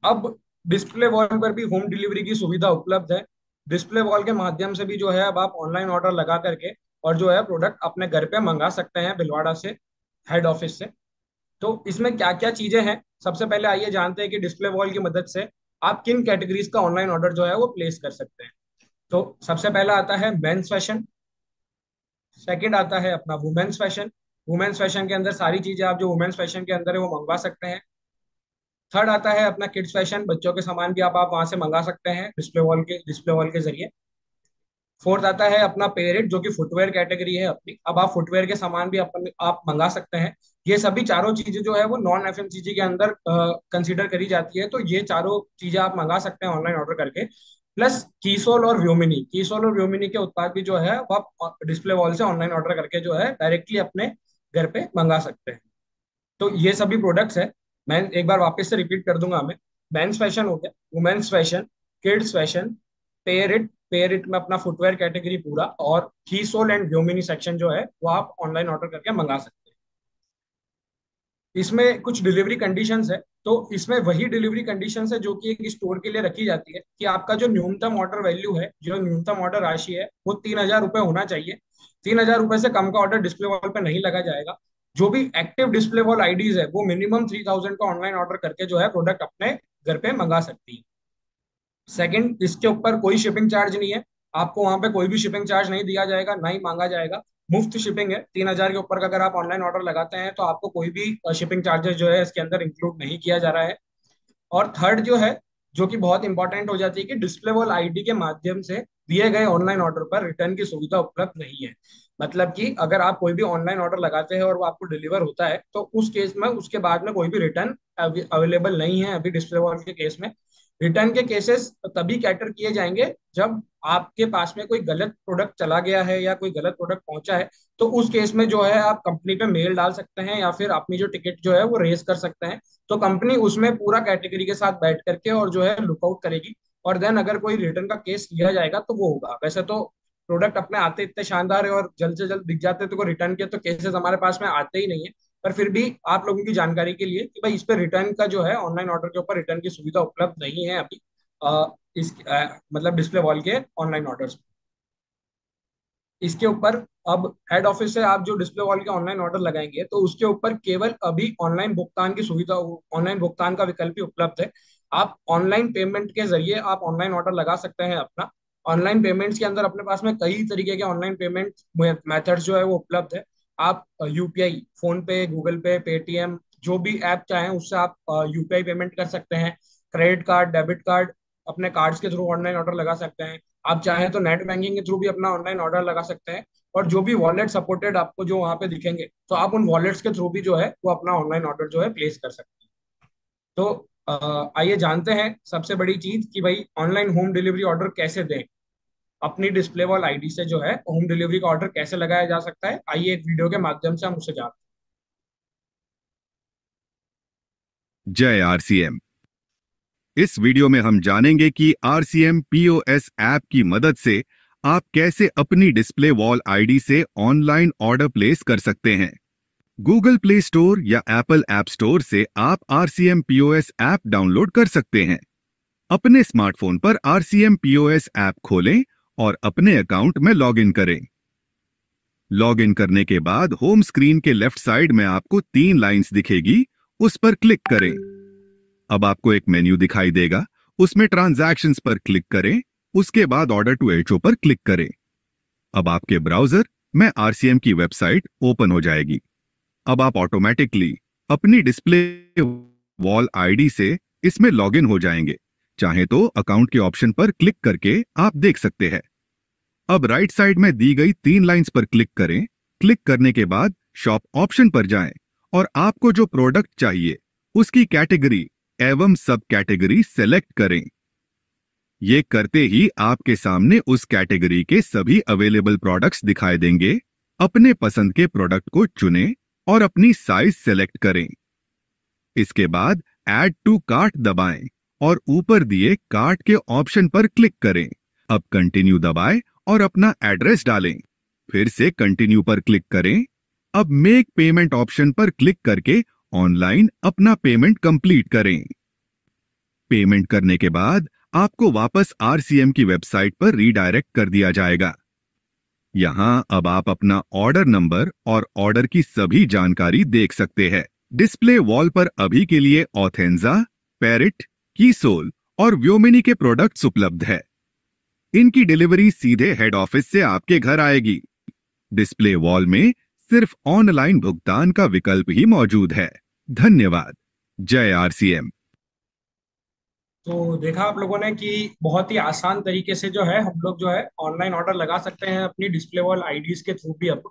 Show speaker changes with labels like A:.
A: अब display wall पर भी होम डिलीवरी की सुविधा उपलब्ध है। डिस्प्ले वॉल के माध्यम से भी जो है अब आप ऑनलाइन ऑर्डर लगा करके और जो है प्रोडक्ट अपने घर पे मंगा सकते हैं भिलवाड़ा से, हेड ऑफिस से। तो इसमें क्या क्या चीजें हैं, सबसे पहले आइए जानते हैं कि डिस्प्ले वॉल की मदद से आप किन कैटेगरीज का ऑनलाइन ऑर्डर जो है वो प्लेस कर सकते हैं। तो सबसे पहला आता है मेंस फैशन। सेकंड आता है अपना वुमेन्स फैशन। वुमेन्स फैशन के अंदर सारी चीजें आप जो वुमेन्स फैशन के अंदर है वो मंगवा सकते हैं। थर्ड आता है अपना किड्स फैशन, बच्चों के सामान भी आप वहां से मंगा सकते हैं डिस्प्ले वॉल के जरिए। फोर्थ आता है अपना पेरेट, जो कि फुटवेयर कैटेगरी है अपनी। अब आप फुटवेयर के सामान भी आप मंगा सकते हैं। ये सभी चारों चीजें जो है वो नॉन एफएमसीजी के अंदर कंसीडर करी जाती है, तो ये चारों चीजें आप मंगा सकते हैं ऑनलाइन ऑर्डर करके। प्लस कीसोल और व्योमिनी के उत्पाद भी जो है वो आप डिस्प्ले वॉल से ऑनलाइन ऑर्डर करके जो है डायरेक्टली अपने घर पे मंगा सकते हैं। तो ये सभी प्रोडक्ट्स है। मैं एक बार वापस से रिपीट कर दूंगा हमें। मेंस फैशन हो गया, women's fashion, kids fashion, pair it में अपना फुटवेयर कैटेगरी पूरा, और की सोल एंड व्योमिनी सेक्शन जो है वो आप ऑनलाइन ऑर्डर करके मंगा सकते हैं। इसमें कुछ डिलीवरी कंडीशंस है। तो इसमें वही डिलीवरी कंडीशंस है जो कि एक स्टोर के लिए रखी जाती है, कि आपका जो न्यूनतम ऑर्डर वैल्यू है, जो न्यूनतम ऑर्डर राशि है, वो 3,000 रुपये होना चाहिए। 3,000 रुपये से कम का ऑर्डर डिस्प्ले वॉल पे नहीं लगा जाएगा। जो भी एक्टिव डिस्प्ले वॉल आईडीज है वो मिनिमम 3,000 का ऑनलाइन ऑर्डर करके जो है प्रोडक्ट अपने घर पे मंगा सकती है। सेकंड, इसके ऊपर कोई शिपिंग चार्ज नहीं है। आपको वहां पे कोई भी शिपिंग चार्ज नहीं दिया जाएगा, ना ही मांगा जाएगा। मुफ्त शिपिंग है। 3,000 के ऊपर का अगर आप ऑनलाइन ऑर्डर लगाते हैं तो आपको कोई भी शिपिंग चार्जेस जो है इसके अंदर इंक्लूड नहीं किया जा रहा है। और थर्ड जो है, जो कि बहुत इंपॉर्टेंट हो जाती है, कि डिस्प्ले वॉल आईडी के माध्यम से दिए गए ऑनलाइन ऑर्डर पर रिटर्न की सुविधा उपलब्ध नहीं है। मतलब कि अगर आप कोई भी ऑनलाइन ऑर्डर लगाते हैं और वो आपको डिलीवर होता है, तो उस केस में उसके बाद में कोई भी रिटर्न अवेलेबल नहीं है अभी डिस्प्ले वॉल के केस में। रिटर्न के केसेस तभी कैटर किए जाएंगे जब आपके पास में कोई गलत प्रोडक्ट चला गया है या कोई गलत प्रोडक्ट पहुंचा है। तो उस केस में जो है आप कंपनी पे मेल डाल सकते हैं या फिर अपनी जो टिकट जो है वो रेज कर सकते हैं। तो कंपनी उसमें पूरा कैटेगरी के साथ बैठ करके और जो है लुकआउट करेगी। और देन अगर कोई रिटर्न का केस लिया जाएगा तो वो होगा। वैसे तो प्रोडक्ट अपने आते इतने शानदार है और जल्द से जल्द दिख जाते हैं, तो कोई रिटर्न के तो केसेस हमारे पास में आते ही नहीं है। पर फिर भी आप लोगों की जानकारी के लिए कि भाई इस पे रिटर्न का जो है ऑनलाइन ऑर्डर के ऊपर रिटर्न की सुविधा उपलब्ध नहीं है अभी। मतलब डिस्प्ले वॉल के ऑनलाइन ऑर्डर्स। इसके ऊपर अब हेड ऑफिस से आप जो डिस्प्ले वॉल के ऑनलाइन ऑर्डर लगाएंगे तो उसके ऊपर केवल अभी ऑनलाइन भुगतान की सुविधा, ऑनलाइन भुगतान का विकल्प ही उपलब्ध है। आप ऑनलाइन पेमेंट के जरिए आप ऑनलाइन ऑर्डर लगा सकते हैं अपना। ऑनलाइन पेमेंट्स के अंदर अपने पास में कई तरीके के ऑनलाइन पेमेंट मेथड्स जो है वो उपलब्ध है। आप यूपीआई, फोन पे, गूगल पे, पेटीएम, जो भी ऐप चाहें उससे आप यूपीआई पेमेंट कर सकते हैं। क्रेडिट कार्ड, डेबिट कार्ड, अपने कार्ड्स के थ्रू ऑनलाइन ऑर्डर लगा सकते हैं। आप चाहें तो नेट बैंकिंग के थ्रू भी अपना ऑनलाइन ऑर्डर लगा सकते हैं। और जो भी वॉलेट सपोर्टेड आपको जो वहां पे दिखेंगे, तो आप उन वॉलेट्स के थ्रू भी जो है वो अपना ऑनलाइन ऑर्डर जो है प्लेस कर सकते हैं। तो आइए जानते हैं सबसे बड़ी चीज कि भाई ऑनलाइन होम डिलीवरी ऑर्डर कैसे दें। अपनी डिस्प्ले वॉल आईडी से जो है होम डिलीवरी का ऑर्डर कैसे लगाया जा सकता है, आइए एक वीडियो के माध्यम से हम उसे जानते
B: जय आरसीएम। इस वीडियो में हम जानेंगे कि आरसीएम पीओएस ऐप की मदद से आप कैसे अपनी डिस्प्ले वॉल आईडी से ऑनलाइन ऑर्डर प्लेस कर सकते हैं। गूगल प्ले स्टोर या एप्पल ऐप स्टोर से आप आरसीएम पीओएस ऐप डाउनलोड कर सकते हैं। अपने स्मार्टफोन पर आरसीएम पीओएस ऐप खोलें और अपने अकाउंट में लॉगिन करें। लॉगिन करने के बाद होम स्क्रीन के लेफ्ट साइड में आपको 3 लाइंस दिखेगी, उस पर क्लिक करें। अब आपको एक मेन्यू दिखाई देगा, उसमें ट्रांजैक्शंस पर क्लिक करें। उसके बाद ऑर्डर टू एचओ पर क्लिक करें। अब आपके ब्राउजर में आरसीएम की वेबसाइट ओपन हो जाएगी। अब आप ऑटोमेटिकली अपनी डिस्प्ले वॉल आईडी से इसमें लॉगिन हो जाएंगे। चाहे तो अकाउंट के ऑप्शन पर क्लिक करके आप देख सकते हैं। अब राइट साइड में दी गई 3 लाइंस पर क्लिक करें। क्लिक करने के बाद शॉप ऑप्शन पर जाएं और आपको जो प्रोडक्ट चाहिए उसकी कैटेगरी एवं सब कैटेगरी सेलेक्ट करें। ये करते ही आपके सामने उस कैटेगरी के सभी अवेलेबल प्रोडक्ट्स दिखाई देंगे। अपने पसंद के प्रोडक्ट को चुनें और अपनी साइज सेलेक्ट करें। इसके बाद ऐड टू कार्ट दबाएं और ऊपर दिए कार्ट के ऑप्शन पर क्लिक करें। अब कंटिन्यू दबाएं और अपना एड्रेस डालें। फिर से कंटिन्यू पर क्लिक करें। अब मेक पेमेंट ऑप्शन पर क्लिक करके ऑनलाइन अपना पेमेंट कंप्लीट करें। पेमेंट करने के बाद आपको वापस आरसीएम की वेबसाइट पर रीडायरेक्ट कर दिया जाएगा। यहां अब आप अपना ऑर्डर नंबर और ऑर्डर की सभी जानकारी देख सकते हैं। डिस्प्ले वॉल पर अभी के लिए ऑथेंजा, पैरेट, कीसोल और व्योमिनी के प्रोडक्ट्स उपलब्ध है। इनकी डिलीवरी सीधे हेड ऑफिस से आपके घर आएगी। डिस्प्ले वॉल में सिर्फ ऑनलाइन भुगतान का विकल्प ही मौजूद है। धन्यवाद। जय आरसीएम।
A: तो देखा आप लोगों ने कि बहुत ही आसान तरीके से जो है हम लोग जो है ऑनलाइन ऑर्डर लगा सकते हैं अपनी डिस्प्ले वॉल आईडीज के थ्रू भी अब।